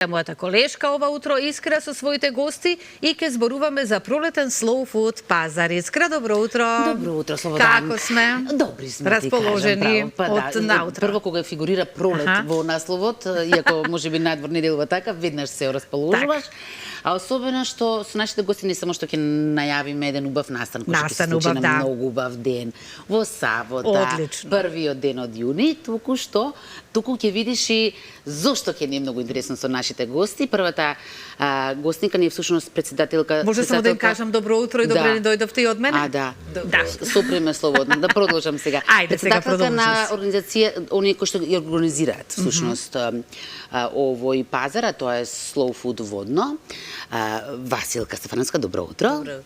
Мојата колешка ова утро Искра со своите гости и ќе зборуваме за пролетен slow food пазар. Искра, добро утро. Добро утро, Слободан. Како сме? Добри сме, расположени од наутро. Прво кога фигурира пролет во насловот, иако можеби надвор не делува така, веднаш се расположуваш. А особено што со нашите гости не само што ќе најавиме еден убав настан, кој ќе се случи на многу убав ден во сабота, првиот ден од јуни, туку ќе видиш и зошто ќе не е многу интересно со нашите гости. Првата гостника ни е всушност председателка. Може само да им кажам добро утро и добре ни дојдовте и од мене? Да. Супремно слободно. Да продолжам сега. Ајде, сега продолжиш. Председателка на организација, оние кои што ја организираат всушност овој пазар, а тоа е Slow Food Водно. Василка Стефановска, добро утро. Добро утро.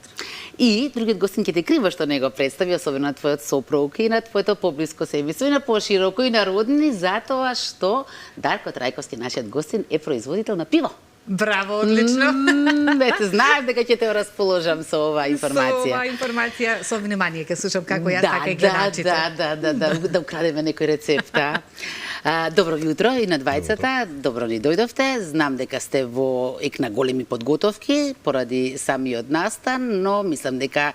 И другиот гостин ќе те крива што не го представи, особено на твојот сопруг и на твоето поблиско семејство и на пошироко и на роднини, затоа што Дарко Трајковски, нашиот гостин, е производител на пиво. Браво, одлично. Вете, знаев дека ќе те расположам со оваа информација. Со оваа информација, со внимание ќе слушам како јас така и гледачите. Да украдеме некој рецепта. Добро јутро и на двајцата, добро ни дојдовте. Знам дека сте во ек на големи подготовки поради самиот настан, но мислам дека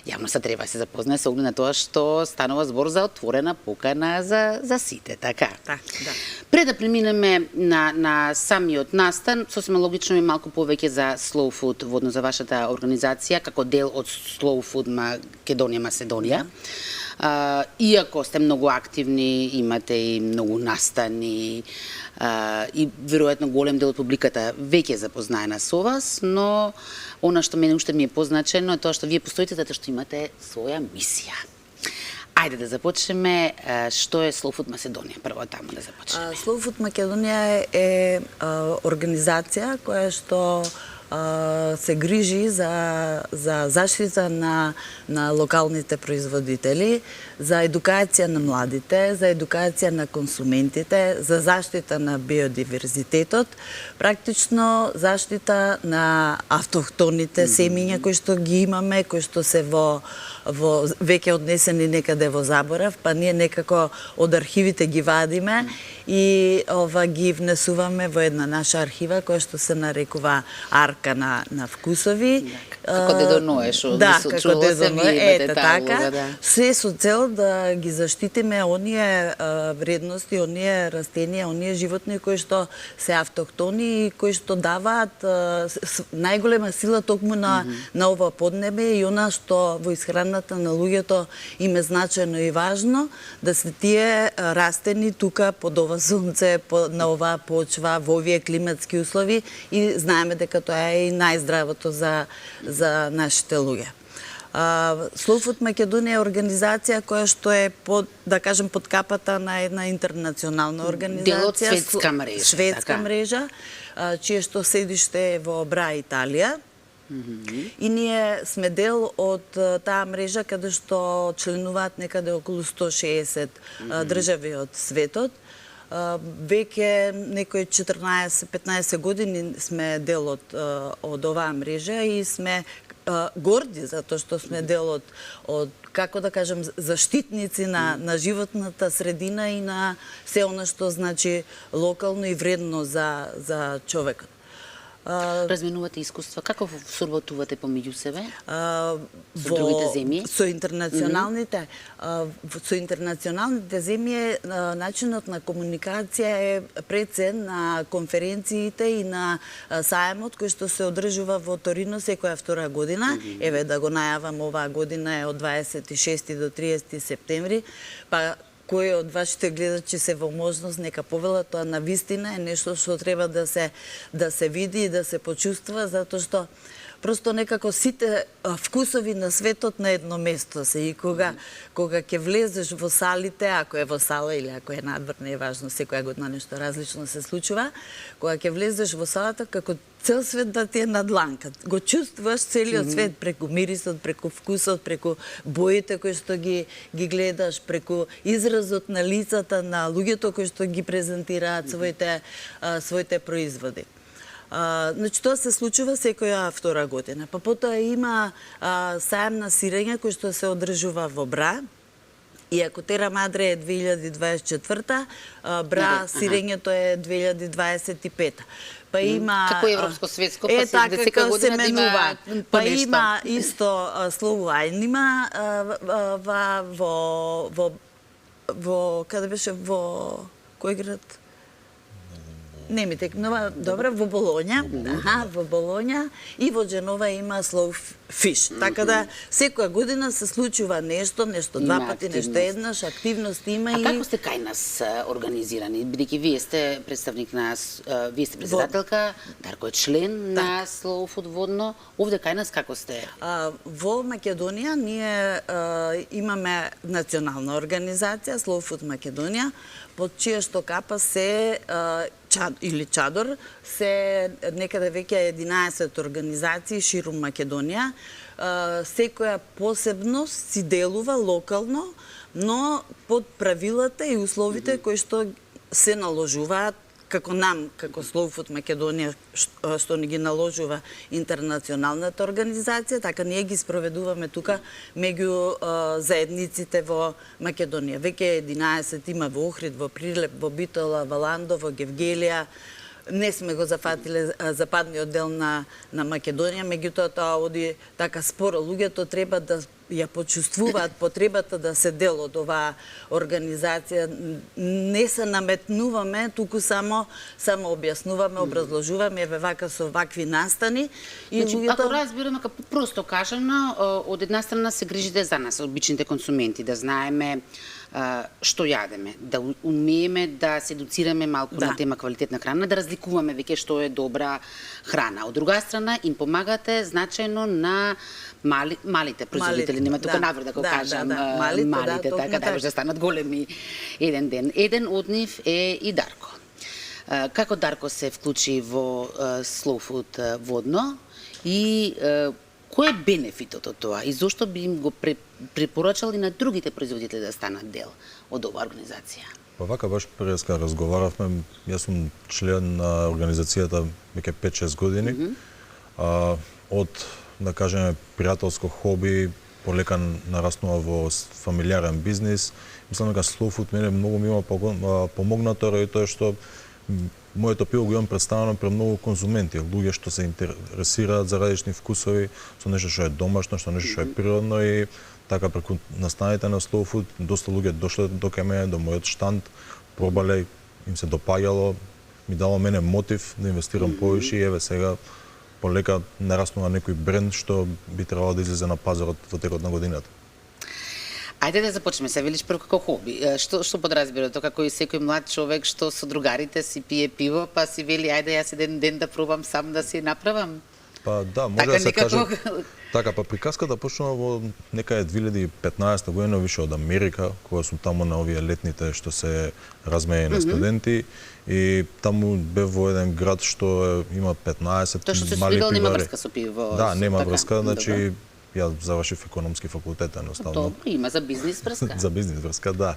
јавноста треба да се запознае со оглед на тоа што станува збор за отворена покана за сите, така? Да. Пред да преминеме на самиот настан, сосема логично е малку повеќе за Slow Food Водно, за вашата организација, како дел од Slow Food Македонија. Иако сте многу активни, имате и многу настани и веројатно голем дел од публиката веќе е запознаена со вас, но она што мене уште ми е позначено е тоа што вие постоите затоа што имате своја мисија. Ајде да започнеме, што е Slow Food Македонија, прво таму да започнеме. Slow Food Македонија е организација која што се грижи за заштита на локалните производители, за едукација на младите, за едукација на консументите, за заштита на биодиверзитетот, практично заштита на автохтоните семиња кои што ги имаме, кои што се во веќе однесени некаде во заборав, па ние некако од архивите ги вадиме и ги внесуваме во една наша архива која што се нарекува Арка на вкусови. Како Дедо Ное, што како Дедо Ное, ете така. Да. Се со цел да ги заштитиме оние вредности, оние растенија, оние животни кои што се автохтони и кои што даваат најголема сила токму на ова поднебе и она што во исхраната на луѓето им е значено и важно, да се тие растени тука под ова сонце, на оваа почва, во овие климатски услови и знаеме дека тоа е и најздравото за нашите луѓе. Slow Food Македонија е организација која што е под капата на една интернационална организација. Дел од светска мрежа. Светска мрежа, чие што седиште е во Бра, Италија. И ние сме дел од таа мрежа каде што членуваат некаде околу 160 држави од светот. Веќе некои 14-15 години сме дел од оваа мрежа и сме горди затоа што сме дел од како да кажам заштитници на животната средина и на се она што значи локално и вредно за човекот. Разменувате искуства, како соработувате помеѓу себе со другите земји? Со интернационалните земји начинот на комуникација е прецен на конференциите и на саемот кој што се одржува во Торино секоја втора година. Еве да го најавам, оваа година е од 26 до 30 септември, па кои од вашите гледачи се во можност, нека повелат, тоа навистина е нешто што треба да се види и да се почувствува, затоа што просто некако сите вкусови на светот на едно место се и кога ќе влезеш во салите, ако е во сала или ако е надвор, не е важно, секоја година нешто различно се случува, кога ќе влезеш во салата, како цел свет да ти е на дланка. Го чувствуваш целиот свет преку мирисот, преку вкусот, преку боите кои што ги гледаш, преку изразот на лицата на луѓето кои што ги презентираат своите производи. Значи, тоа се случува секоја втора година. Па потоа има саем на сирење кој што се одржува во Бра И ако Тера Мадре е 2024, Бра сирењето е 2025. Па има Како европско светско, па така секоја како се година да има менуваат. по Па нешто. има исто Словајн има во каде беше во кој град? Не ми текнува, добро, во Болоња, во Болоња и во Дженова има Slow Fish. Така да секоја година се случува нешто два Има пати, нешто активност. еднаш, активност има А и како сте кај нас организирани? Бидејќи вие сте представник на вие сте председателка, Дарко е член на Slow Food водно. Овде кај нас како сте? Во Македонија ние имаме национална организација Slow Food Македонија, под чија што капа се Чадор, се некаде веќе 11 организации ширум Македонија. Секоја посебност си делува локално, но под правилата и условите кои што се наложуваат како нам, како Slow Food Македонија, што ни ги наложува интернационалната организација, така ние ги спроведуваме тука меѓу заедниците во Македонија. Веќе 11 има во Охрид, во Прилеп, во Битола, во Ландо, во Гевгелија. Не сме го зафатиле западниот дел на Македонија, меѓутоа тоа оди така споро. Луѓето треба да ја почувствуваат потребата да се дел од оваа организација. Не се наметнуваме, туку само објаснуваме, образложуваме, еве вака со вакви настани. И Значи, луѓето... ако разбираме, како просто кажано, од една страна се грижите за нас, обичните консументи, да знаеме што јадеме, да умееме да се едуцираме малку на тема квалитетна храна, да разликуваме веќе што е добра храна. Од друга страна, им помагате значајно на малите производители, нема тука навр да го кажам, малите, така да може да станат големи еден ден. Еден од нив е и Дарко. Како Дарко се вклучи во Slow Food водно и кој е бенефитот од тоа и зошто би им го препорачал и на другите производители да станат дел од оваа организација? Па вака баш преска разговаравме, јас сум член на организацијата веќе 5-6 години. Од, да кажеме, пријателско хоби, полека нараснува во фамилиарен бизнис. Мислам дека Slow Food мене многу ми има помогнато ради тоа што моето пиво го имам представено пред многу конзументи, луѓе што се интересираат за различни вкусови, со нешто што е домашно, со нешто што е природно и така преку настаните на Slow Food доста луѓе дошле до кај мене, до мојот штанд, пробале, им се допаѓало, ми дало мене мотив да инвестирам повише и еве сега полека нараснува некој бренд што би требало да излезе на пазарот во текот на годината. Ајде да започнеме, се велиш прво како хоби. Што подразбира тоа, како и секој млад човек што со другарите си пие пиво, па си вели ајде јас еден ден да пробам сам да си направам? Па да, може Така, да се некако... каже. Така, па приказката почнува во некаде 2015 година, више од Америка, кога сум таму на овие летните што се размеја на студенти и таму бев во еден град што има 15 мали пивари. Тоа што се студирал нема врска со пиво. Да, нема така, врска, значи ја завршив економски факултет едноставно. Добро, има за бизнис врска. За бизнис врска, да.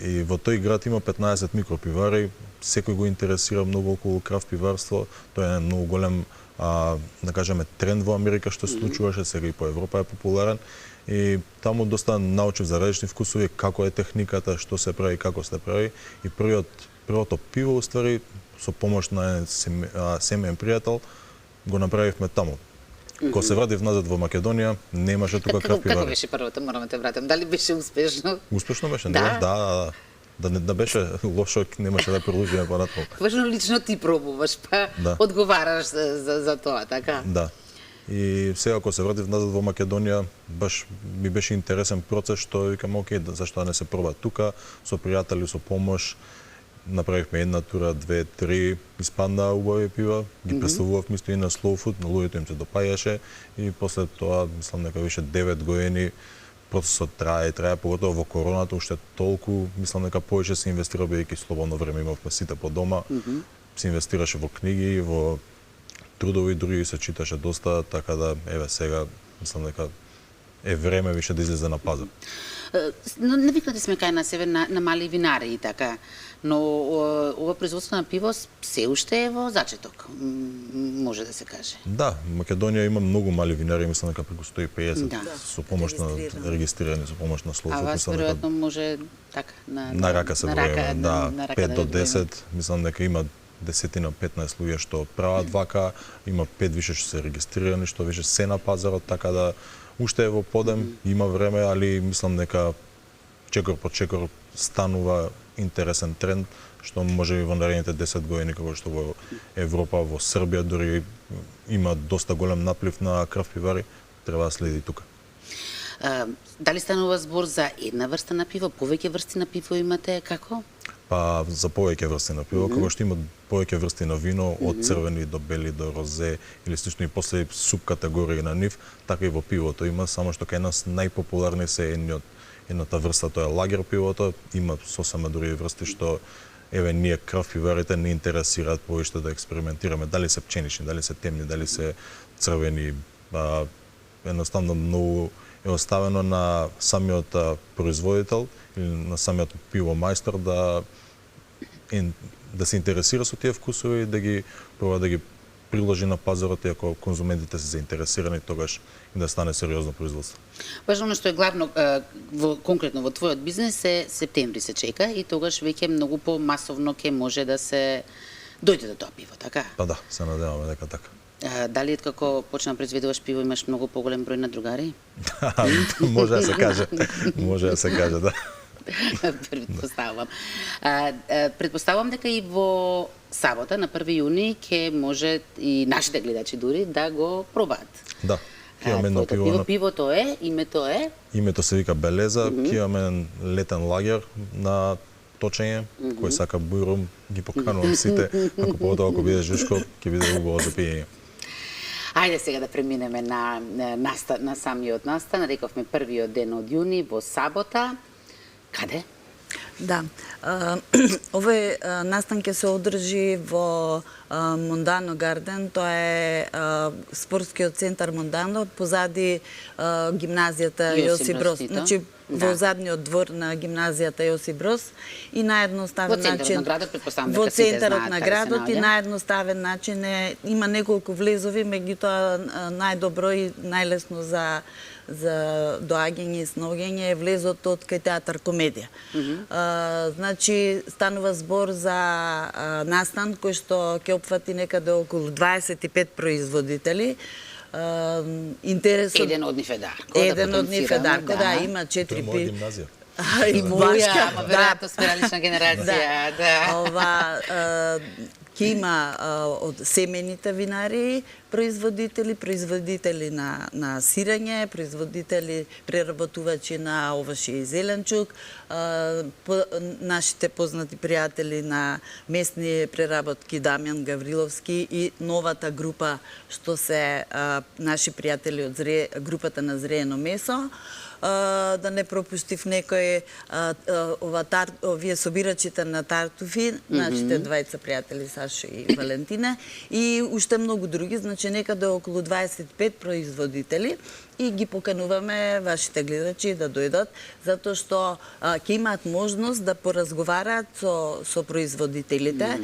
И во тој град има 15 микропивари, секој го интересира многу околу крафт пиварство, тоа е многу голем да кажеме тренд во Америка што се случуваше, сега и по Европа е популарен и таму доста научив за различни вкусови, како е техниката, што се прави, како се прави и првото пиво уствари со помош на семеен пријател го направивме таму. Кога се вратив назад во Македонија, немаше тука крафт пивари. Како беше првото, морам да те вратам. Дали беше успешно? Успешно беше, да. Да беше лошо, немаше да продолжиме понатаму. Важно лично ти пробуваш, па одговараш за тоа, така? Да. И сега кога се вратив назад во Македонија, баш ми беше интересен процес што викам окей, зашто не се проба тука со пријатели, со помош. Направивме една тура, 2-3, испадна убави пива, ги представувавме исто и на Slow Food, на луѓето им се допаѓаше и после тоа, мислам дека више 9 години процесот трае, поготово во короната, уште толку, мислам дека повеќе се инвестира, бидејќи слободно време имавме сите по дома, се инвестираше во книги, во трудови, други се читаше доста, така да, еве сега, мислам дека е време више да излезе на пазар. Но навикнати сме кај на себе на мали винари и така, но ова производство на пиво се уште е во зачеток, може да се каже. Да, Македонија има многу мали винари, мислам дека преку 150 Да. со помош на регистрирани со помош на Slow А Food, вас мислам дека веројатно може така на рака се броиме, да, на рака 5 до броиме. 10, мислам дека има 10-15 луѓе што прават вака, има 5 више што се регистрирани, што више се на пазарот, така да уште е во подем, има време, али мислам дека чекор по чекор станува интересен тренд, што може и во наредните 10 години, како што во Европа, во Србија дури има доста голем наплив на крав пивари, треба да следи тука. Дали станува збор за една врста на пиво, повеќе врсти на пиво имате, како? Па за повеќе врсти на пиво, како што има повеќе врсти на вино, од црвени до бели до розе или слично и после субкатегории на нив, така и во пивото има, само што кај нас најпопуларни се едната врста, тоа е лагер пивото, има сосема други врсти што еве ние крав пиварите не интересираат повеќе да експериментираме, дали се пченични, дали се темни, дали се црвени, едноставно многу е оставено на самиот производител или на самиот пиво мајстор да се интересира со тие вкусови и да ги проба да ги приложи на пазарот, и ако конзументите се заинтересирани, тогаш и да стане сериозно производство. Баш оно што е главно конкретно во твојот бизнес е септември се чека и тогаш веќе многу помасовно ќе може да се дојде до тоа пиво, така? Па да, се надеваме дека така. Дали како почна да произведуваш пиво имаш многу поголем број на другари? Може да се каже. Може да се каже, да. Предпоставувам. Предпоставувам дека и во сабота на 1 јуни ќе може и нашите гледачи дури да го пробаат. Да. Ќе имаме едно Твоето пиво. Пивото е, името е? Името се вика Белеза, ќе имаме летен лагер на точење, кој сака бујрум, ги поканувам сите, ако поготово ако биде жушко, ќе биде убаво за пиење. Ајде сега да преминеме на самиот настан. Рековме првиот ден од јуни во сабота. Каде? Да. Овој настан ќе се одржи во Мондано Гарден, тоа е спортскиот центар Мондано, позади гимназијата Јосип Брос. Значи, во задниот двор на гимназијата Јосип Брос и на едноставен начин на градот, предпоставам во дека сите центарот знаат на каде се градот и наоѓа. на едноставен начин има неколку влезови, меѓутоа најдобро и најлесно за доаѓање и сноѓање е влезот од кај театар комедија. Значи станува збор за настан кој што ќе опфати некаде околу 25 производители. Интересот Еден од нив е Дарко. Еден од нив е Дарко, да, има 4 Тоа е моја гимназија. И Моја, ама веројатно сме различна генерација, да. Ова ќе има од семените винари производители на сирење, производители преработувачи на овошје и зеленчук, нашите познати пријатели на местни преработки Дамјан Гавриловски и новата група што се наши пријатели од групата на зреено месо. Да не пропуштив некој овие собирачите на тартуфи, нашите двајца пријатели Сашо и Валентина и уште многу други, значи некаде околу 25 производители и ги покануваме вашите гледачи да дојдат затоа што ќе имаат можност да поразговараат со производителите,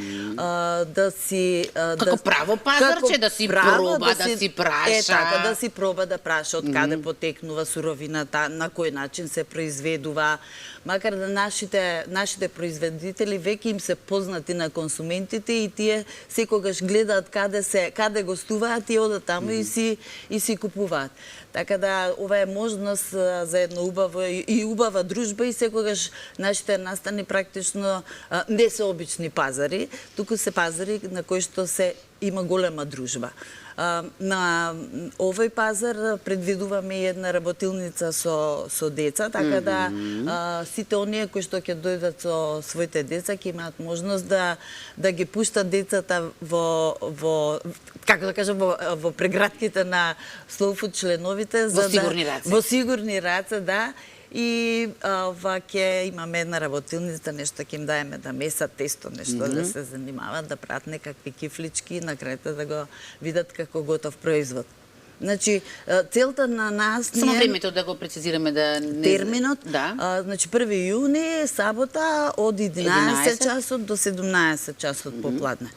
да си Како право пазарче, да си проба, да си праша. Е така, да си проба да праша од каде потекнува суровината, на кој начин се произведува, макар да нашите производители веќе им се познати на консументите и тие секогаш гледаат каде гостуваат и одат таму и си купуваат. Така да ова е можност за едно убава дружба и секогаш нашите настани практично не се обични пазари, туку се пазари на кои што има голема дружба. На овој пазар предвидуваме една работилница со деца, така да сите оние кои што ќе дојдат со своите деца ќе имаат можност да ги пуштат децата во како да кажам во прегратките на Slow Food членовите во сигурни раце. Во сигурни раце, да. И ќе имаме една работилница, нешто ќе им даеме да месат тесто, нешто да се занимават, да прават некакви кифлички и на крајта да го видат како готов производ. Значи, целта на нас Само ние... времето да го прецизираме да не... Терминот, Да. значи 1 јуни, сабота, од 11 часот до 17 часот попладне.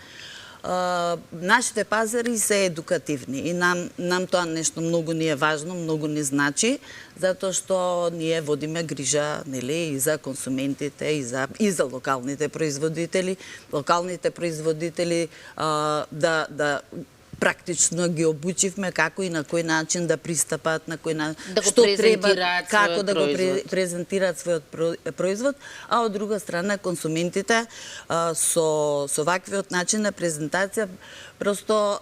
Нашите пазари се едукативни и нам тоа нешто многу ни е важно, многу ни значи, затоа што ние водиме грижа, нели, и за консументите, и за локалните производители. Локалните производители да практично ги обучивме како и на кој начин да пристапат, на кој Да го што треба, презентираат како својот да го производ. презентираат својот производ, а од друга страна консументите со ваквиот начин на презентација просто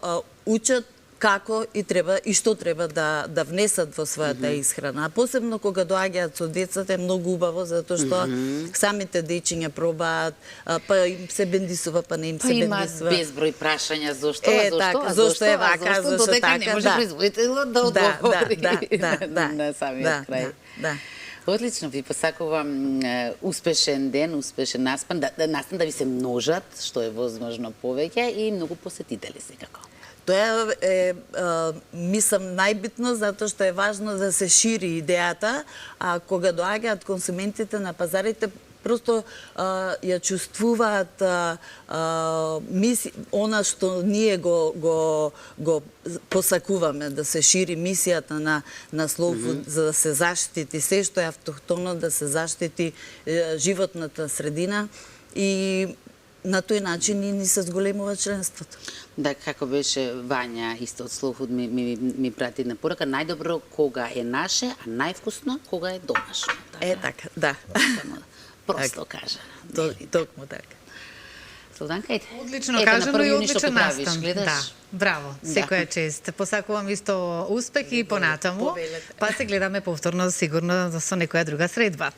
учат како и треба и што треба да внесат во својата исхрана. А посебно кога доаѓаат со децата е многу убаво затоа што самите дечиња пробаат, па им се бендисува, па не им Па се има бендисува. безброј прашања зашто, така, зошто е вака, зошто додека не така, може да. производителот да одговори да, на самиот крај. да. Одлично, ви посакувам успешен ден, успешен настан, да ви се множат, што е возможно повеќе и многу посетители секако. Тоа е, мислам, најбитно, затоа што е важно да се шири идејата, а кога доаѓаат консументите на пазарите, просто ја чувствуваат она што ние го посакуваме, да се шири мисијата на Slow Food, за да се заштити се што е автохтоно, да се заштити животната средина и на тој начин и ни се зголемува членството. Да, како беше Вања, исто од Slow Food, ми прати една порака, најдобро кога е наше, а највкусно кога е домашно. Така, да. Просто кажа. Токму така. Славданка, ете. Одлично ете, кажано на 1 и јуни што одличен поправиш, настан. гледаш? Да, браво, секоја чест. Посакувам исто успех и понатаму, Повелете. па се гледаме повторно сигурно со некоја друга средба.